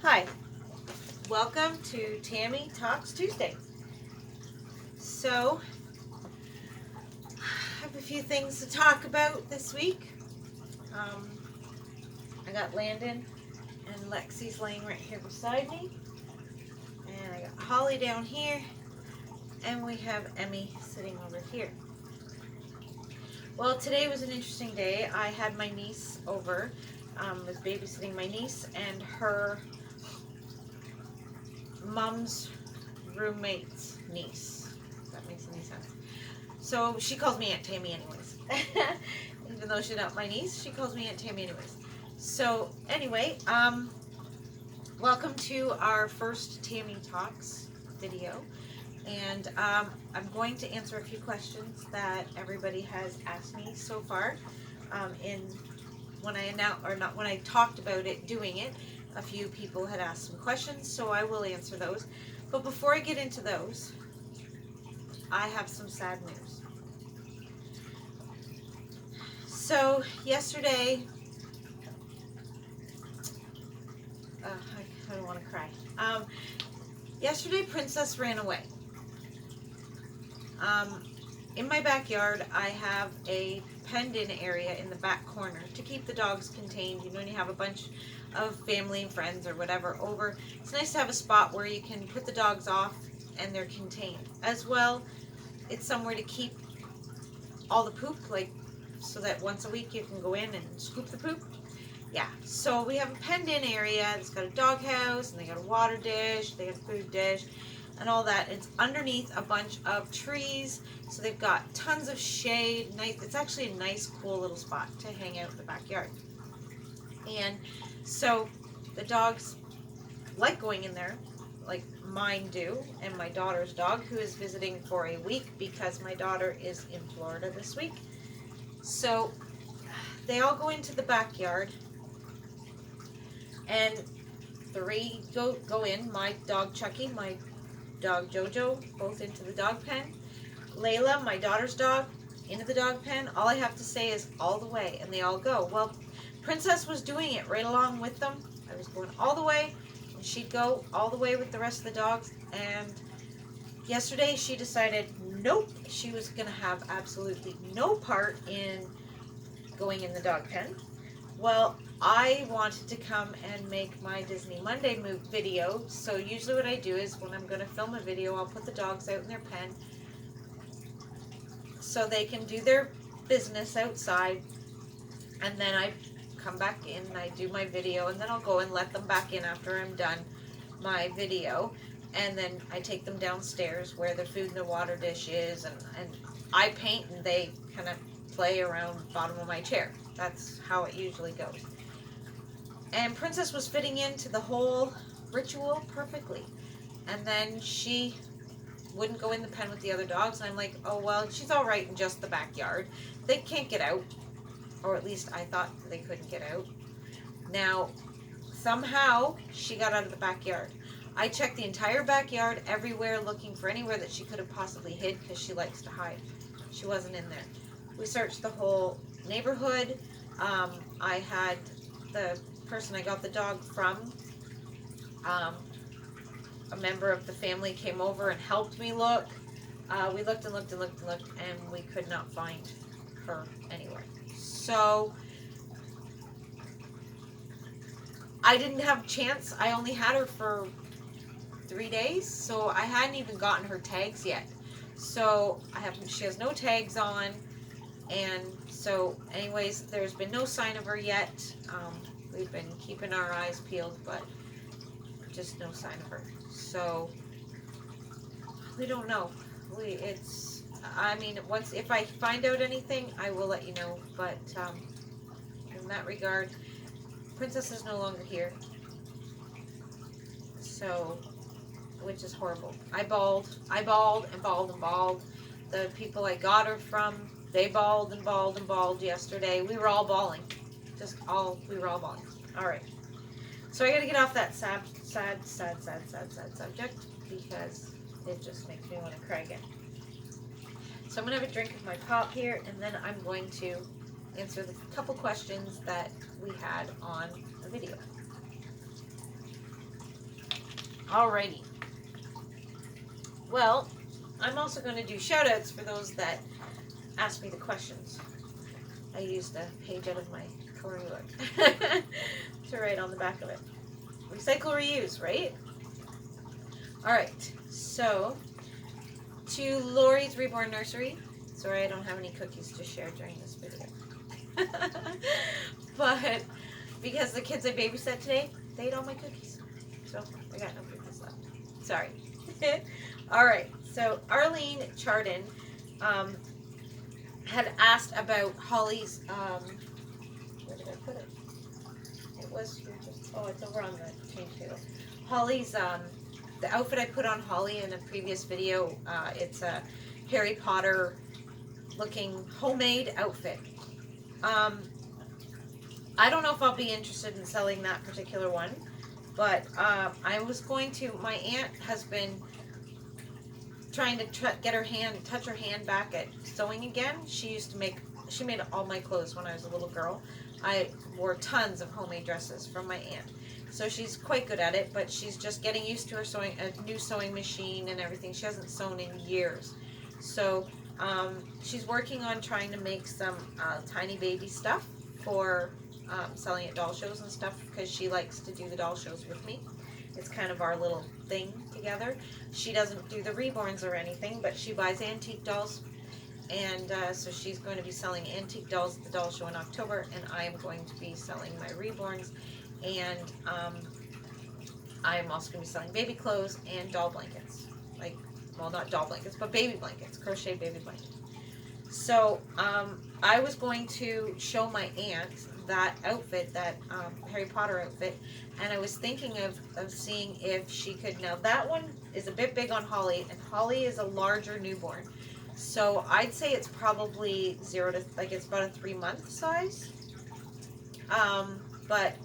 Hi, welcome to Tammy Talks Tuesday. So, I have a few things to talk about this week. I got Landon and Lexi's laying right here beside me, and I got Holly down here, and we have Emmy sitting over here. Well, today was an interesting day. I had my niece over, was babysitting my niece and her mom's roommate's niece, if that makes any sense. So she calls me Aunt Tammy anyways. Even though she's not my niece, she calls me Aunt Tammy anyways. So anyway, welcome to our first Tammy Talks video. And I'm going to answer a few questions that everybody has asked me so far. When I talked about it, doing it, a few people had asked some questions, so I will answer those. But before I get into those, I have some sad news. So yesterday, I don't want to cry. Yesterday, Princess ran away. In my backyard, I have a penned-in area in the back corner to keep the dogs contained. You know, when you have a bunch of family and friends or whatever over, it's nice to have a spot where you can put the dogs off and they're contained. As well, it's somewhere to keep all the poop, like, so that once a week you can go in and scoop the poop. Yeah, so we have a penned-in area. It's got a dog house, and they got a water dish, they got a food dish, and all that. It's underneath a bunch of trees, so they've got tons of shade. Nice. It's actually a nice, cool little spot to hang out in the backyard. And so the dogs like going in there, like mine do, and my daughter's dog, who is visiting for a week because my daughter is in Florida this week. So they all go into the backyard, and three go in. My dog Chucky, my dog Jojo, both into the dog pen. Layla, my daughter's dog, into the dog pen. All I have to say is all the way, and they all go. Well, Princess was doing it right along with them. I was going all the way, and she'd go all the way with the rest of the dogs. And yesterday she decided, nope, she was going to have absolutely no part in going in the dog pen. Well, I wanted to come and make my Disney Monday video. So usually what I do is when I'm going to film a video, I'll put the dogs out in their pen so they can do their business outside, and then I come back in and I do my video, and then I'll go and let them back in after I'm done my video, and then I take them downstairs where the food and the water dish is, and I paint and they kind of play around the bottom of my chair. That's how it usually goes. And Princess was fitting into the whole ritual perfectly, and then she wouldn't go in the pen with the other dogs, and I'm like, oh well, she's all right in just the backyard. They can't get out, or at least I thought they couldn't get out. Now, somehow she got out of the backyard. I checked the entire backyard, everywhere, looking for anywhere that she could have possibly hid, because she likes to hide. She wasn't in there. We searched the whole neighborhood. I had the person I got the dog from, a member of the family came over and helped me look. We looked and looked and looked and looked, and we could not find her anywhere. So I didn't have a chance. I only had her for 3 days, so I hadn't even gotten her tags yet. So she has no tags on, and so anyways, there's been no sign of her yet. We've been keeping our eyes peeled, but just no sign of her. So we don't know. If I find out anything, I will let you know. But in that regard, Princess is no longer here. So, which is horrible. I bawled and bawled and bawled. The people I got her from, they bawled and bawled and bawled yesterday. We were all bawling. We were all bawling. Alright. So I gotta get off that sad subject, because it just makes me want to cry again. So I'm gonna have a drink of my pop here, and then I'm going to answer the couple questions that we had on the video. Alrighty. Well, I'm also going to do shout outs for those that asked me the questions. I used a page out of my coloring book to write on the back of it. Recycle, reuse, right? Alright, so to Lori's Reborn Nursery. Sorry, I don't have any cookies to share during this video. But because the kids I babysat today, they ate all my cookies. So I got no cookies left. Sorry. Alright, so Arlene Chardon had asked about Holly's, where did I put it? It was just, oh, it's over on the change table. Holly's, the outfit I put on Holly in a previous video, it's a Harry Potter looking homemade outfit. I don't know if I'll be interested in selling that particular one, but I was going to, my aunt has been trying to get her hand, touch her hand back at sewing again. She made all my clothes when I was a little girl. I wore tons of homemade dresses from my aunt. So she's quite good at it, but she's just getting used to her sewing, a new sewing machine and everything. She hasn't sewn in years. So she's working on trying to make some tiny baby stuff for selling at doll shows and stuff, because she likes to do the doll shows with me. It's kind of our little thing together. She doesn't do the Reborns or anything, but she buys antique dolls. And so she's going to be selling antique dolls at the doll show in October, and I am going to be selling my Reborns. And I'm also going to be selling baby clothes and doll blankets. Like, well, not doll blankets, but baby blankets, crochet baby blankets. So I was going to show my aunt that outfit, that Harry Potter outfit, and I was thinking of seeing if she could. Now that one is a bit big on Holly, and Holly is a larger newborn, so I'd say it's probably 0 to, like, it's about a 3-month size. But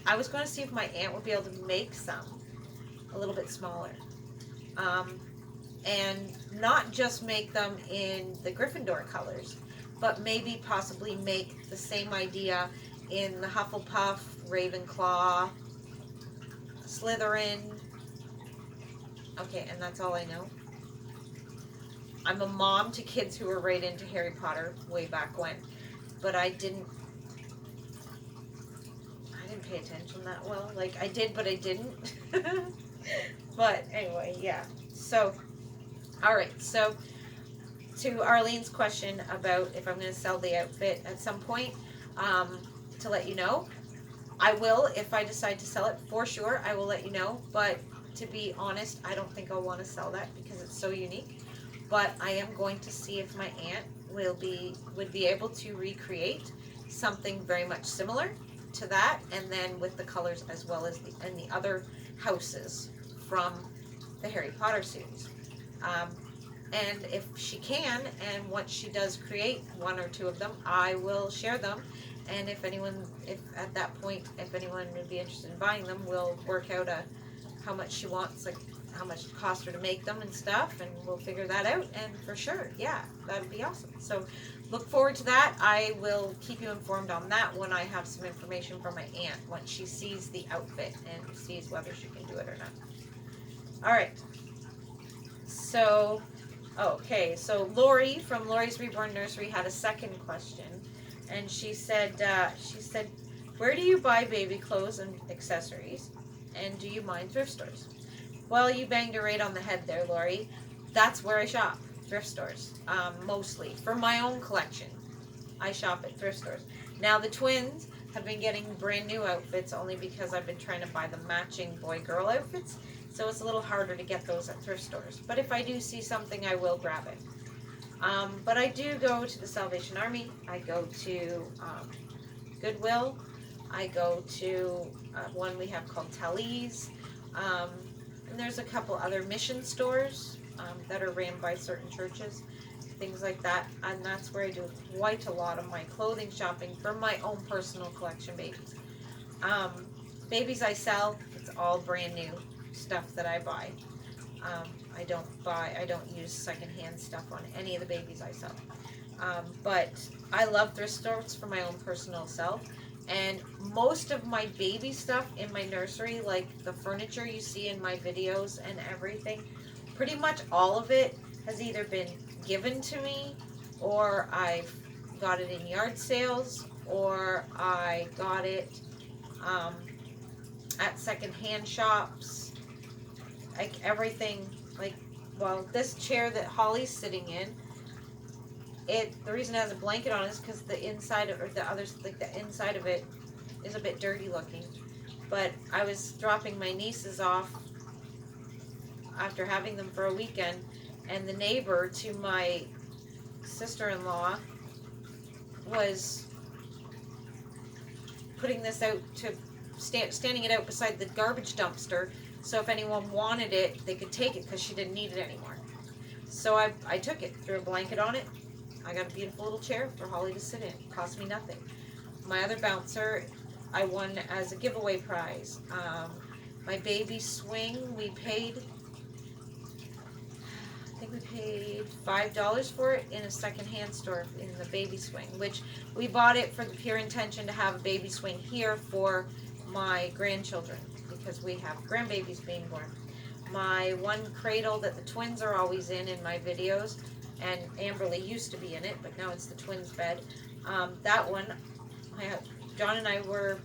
I was going to see if my aunt would be able to make some a little bit smaller, and not just make them in the Gryffindor colors, but maybe possibly make the same idea in the Hufflepuff, Ravenclaw, Slytherin. Okay, and that's all I know. I'm a mom to kids who were right into Harry Potter way back when, but I didn't pay attention that well. Like, I did, but I didn't. But anyway, yeah. So, alright, so to Arlene's question about if I'm going to sell the outfit at some point, to let you know, I will. If I decide to sell it, for sure, I will let you know. But to be honest, I don't think I'll want to sell that because it's so unique. But I am going to see if my aunt would be able to recreate something very much similar to that, and then with the colors as well as the other houses from the Harry Potter series. And if she can, and once she does create 1 or 2 of them, I will share them. And if at that point, if anyone would be interested in buying them, we'll work out how much she wants, like how much it costs her to make them and stuff, and we'll figure that out. And for sure, yeah, that'd be awesome. So look forward to that. I will keep you informed on that when I have some information from my aunt, once she sees the outfit and sees whether she can do it or not. All right. So, okay, so Lori from Lori's Reborn Nursery had a second question, and she said, where do you buy baby clothes and accessories, and do you mind thrift stores? Well, you banged her right on the head there, Lori. That's where I shop, thrift stores, mostly. For my own collection, I shop at thrift stores. Now, the twins have been getting brand new outfits only because I've been trying to buy the matching boy-girl outfits, so it's a little harder to get those at thrift stores. But if I do see something, I will grab it. But I do go to the Salvation Army. I go to Goodwill. I go to one we have called Tally's. And there's a couple other mission stores that are ran by certain churches, things like that. And that's where I do quite a lot of my clothing shopping for my own personal collection babies. Babies I sell, it's all brand new stuff that I buy. I don't use secondhand stuff on any of the babies I sell. But I love thrift stores for my own personal self. And most of my baby stuff in my nursery, like the furniture you see in my videos and everything, pretty much all of it has either been given to me, or I've got it in yard sales, or I got it at secondhand shops. Like everything, like, well, this chair that Holly's sitting in, the reason it has a blanket on is because the inside of, or the other, like the inside of it is a bit dirty looking. But I was dropping my nieces off after having them for a weekend, and the neighbor to my sister-in-law was putting this out to standing it out beside the garbage dumpster, so if anyone wanted it, they could take it, because she didn't need it anymore. So I took it, threw a blanket on it. I got a beautiful little chair for Holly to sit in. It cost me nothing. My other bouncer, I won as a giveaway prize. My baby swing, we paid, I think we paid $5 for it in a secondhand store in the baby swing, which we bought it for the pure intention to have a baby swing here for my grandchildren, because we have grandbabies being born. My one cradle that the twins are always in my videos, and Amberly used to be in it, but now it's the twins' bed. That one, John and I were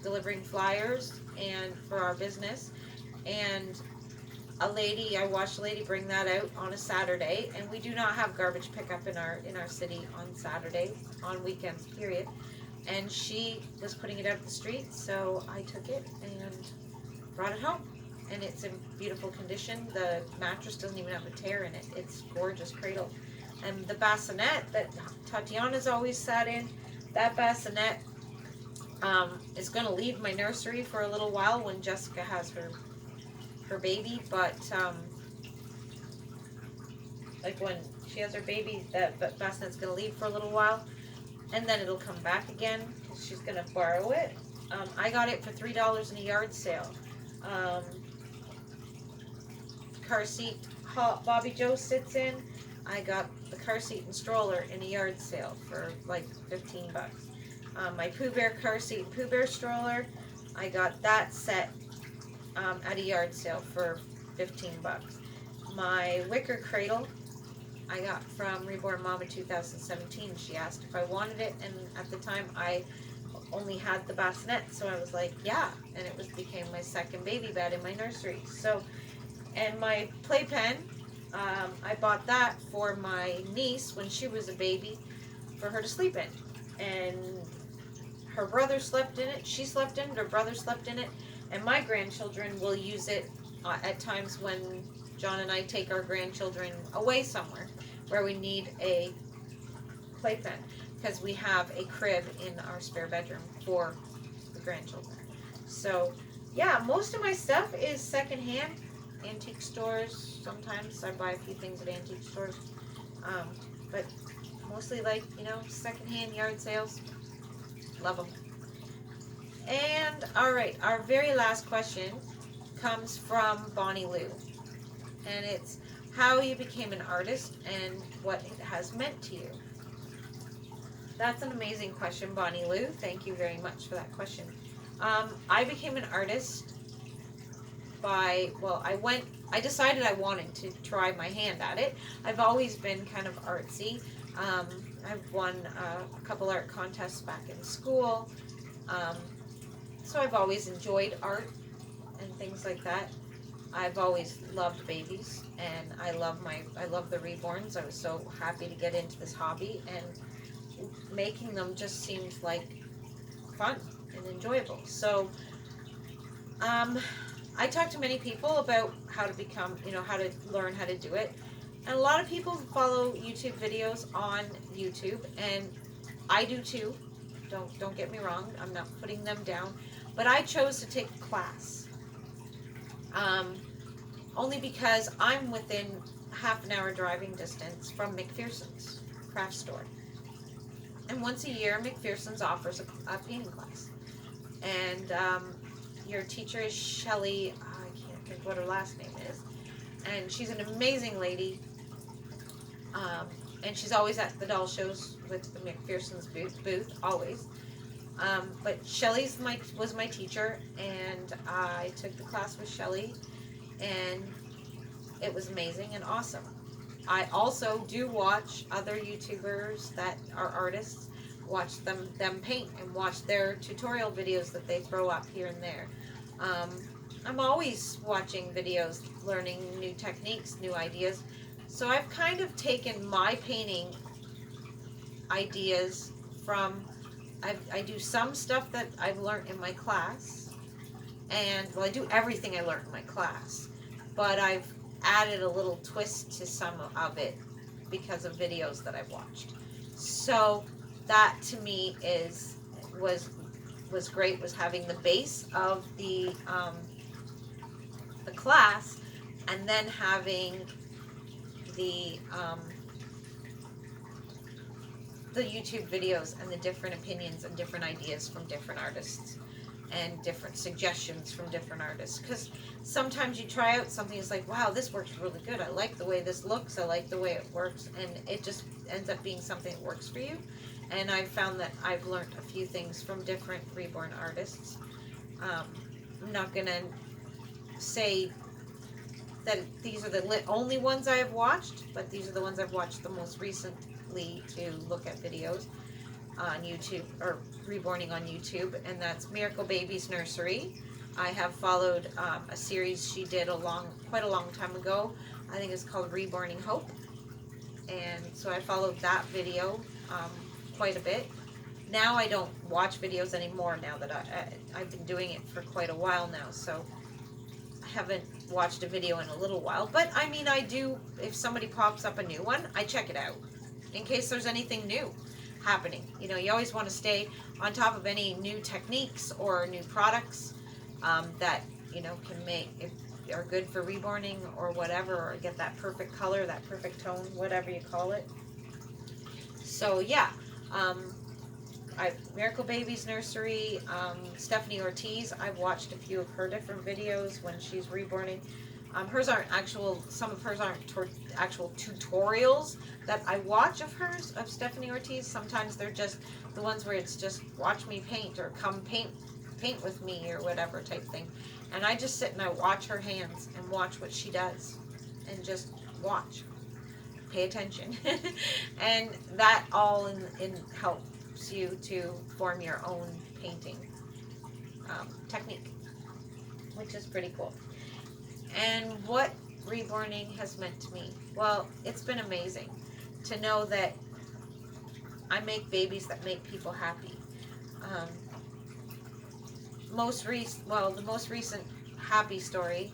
delivering flyers and for our business, and I watched a lady bring that out on a Saturday, and we do not have garbage pickup in our city on Saturdays, on weekends, period. And she was putting it out the street, so I took it and brought it home. And it's in beautiful condition. The mattress doesn't even have a tear in it. It's gorgeous cradle. And the bassinet that Tatiana's always sat in, that bassinet is going to leave my nursery for a little while when Jessica has her baby, but like when she has her baby, that bassinet's going to leave for a little while, and then it'll come back again because she's going to borrow it. I got it for $3 in a yard sale. Car seat Bobby Joe sits in, I got the car seat and stroller in a yard sale for like $15. My Pooh Bear car seat and Pooh Bear stroller, I got that set at a yard sale for $15. My wicker cradle I got from Reborn Mom in 2017. She asked if I wanted it, and at the time I only had the bassinet, so I was like, yeah, and it became my second baby bed in my nursery. So, and my playpen, I bought that for my niece when she was a baby, for her to sleep in, and her brother slept in it, she slept in it, her brother slept in it, and my grandchildren will use it at times when John and I take our grandchildren away somewhere where we need a playpen, because we have a crib in our spare bedroom for the grandchildren. So yeah, most of my stuff is secondhand, antique stores. Sometimes I buy a few things at antique stores, but mostly like, secondhand yard sales. Love them. And alright, our very last question comes from Bonnie Lou, and it's how you became an artist and what it has meant to you. That's an amazing question, Bonnie Lou. Thank you very much for that question. I became an artist by, I decided I wanted to try my hand at it. I've always been kind of artsy. I've won a couple art contests back in school. So I've always enjoyed art and things like that. I've always loved babies, and I love the Reborns. I was so happy to get into this hobby, and making them just seemed like fun and enjoyable. So I talked to many people about how to become, how to learn how to do it. And a lot of people follow YouTube videos on YouTube, and I do too. Don't get me wrong, I'm not putting them down. But I chose to take a class. Only because I'm within half an hour driving distance from McPherson's craft store. And once a year, McPherson's offers a painting class. And your teacher is Shelly, I can't think what her last name is. And she's an amazing lady. And she's always at the doll shows with the McPherson's booth, always. But Shelly's was my teacher, and I took the class with Shelly, and it was amazing and awesome. I also do watch other YouTubers that are artists, watch them paint, and watch their tutorial videos that they throw up here and there. I'm always watching videos, learning new techniques, new ideas. So I've kind of taken my painting ideas from, I do some stuff that I've learned in my class, and well, I do everything I learned in my class, but I've added a little twist to some of it because of videos that I've watched. So that to me was great, was having the base of the class, and then having the YouTube videos and the different opinions and different ideas from different artists and different suggestions from different artists. Because sometimes you try out something, it's like, wow, this works really good. I like the way this looks. I like the way it works. And it just ends up being something that works for you. And I've found that I've learned a few things from different Reborn artists. I'm not going to say that these are the only ones I have watched, but these are the ones I've watched the most recently to look at videos on YouTube, or Reborning on YouTube, and that's Miracle Baby's Nursery. I have followed a series she did quite a long time ago. I think it's called Reborning Hope, and so I followed that video quite a bit. Now I don't watch videos anymore, now that I've been doing it for quite a while now, so I haven't watched a video in a little while. But I mean, I do, if somebody pops up a new one, I check it out in case there's anything new happening. You know, you always want to stay on top of any new techniques or new products that, you know, can make, if are good for reborning or whatever, or get that perfect color, that perfect tone, whatever you call it. So yeah, Miracle Baby's Nursery, Stephanie Ortiz, I've watched a few of her different videos when she's reborning. Hers aren't actual, some of hers aren't actual tutorials that I watch of hers, of Stephanie Ortiz. Sometimes they're just the ones where it's just watch me paint, or come paint with me, or whatever type thing. And I just sit and I watch her hands and watch what she does, and just watch, pay attention. And that all in helps you to form your own painting technique, which is pretty cool. And what reborning has meant to me, well, it's been amazing to know that I make babies that make people happy. The most recent happy story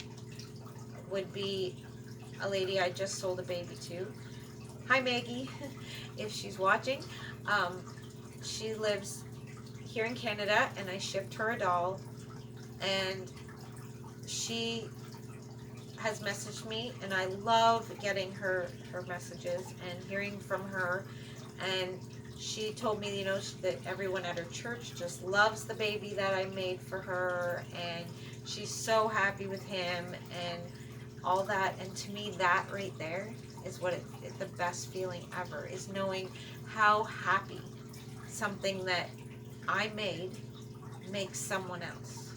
would be a lady I just sold a baby to. Hi Maggie, if she's watching. She lives here in Canada, and I shipped her a doll, and she has messaged me, and I love getting her messages and hearing from her. And she told me, you know, that everyone at her church just loves the baby that I made for her, and she's so happy with him and all that. And to me, that right there is what it's the best feeling ever, is knowing how happy something that I made makes someone else.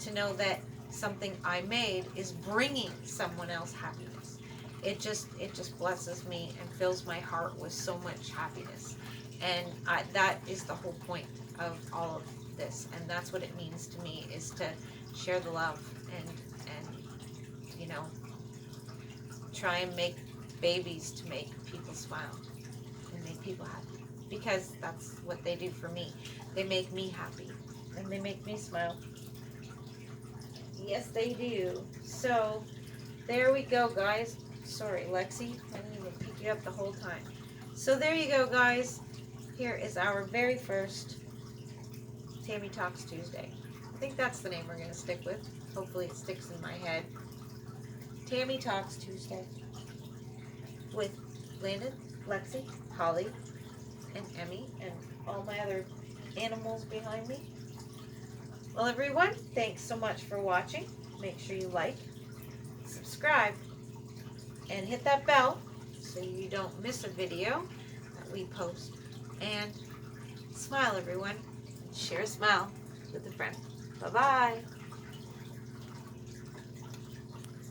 To know that something I made is bringing someone else happiness. It just blesses me and fills my heart with so much happiness. And that is the whole point of all of this. And that's what it means to me, is to share the love and you know, try and make babies to make people smile and make people happy. Because that's what they do for me. They make me happy and they make me smile. Yes, they do. So, there we go, guys. Sorry, Lexi. I didn't even pick you up the whole time. So, there you go, guys. Here is our very first Tammy Talks Tuesday. I think that's the name we're going to stick with. Hopefully it sticks in my head. Tammy Talks Tuesday. With Landon, Lexi, Holly, and Emmy, and all my other animals behind me. Well, everyone, thanks so much for watching. Make sure you like, subscribe, and hit that bell so you don't miss a video that we post. And smile, everyone. share a smile with a friend. Bye-bye.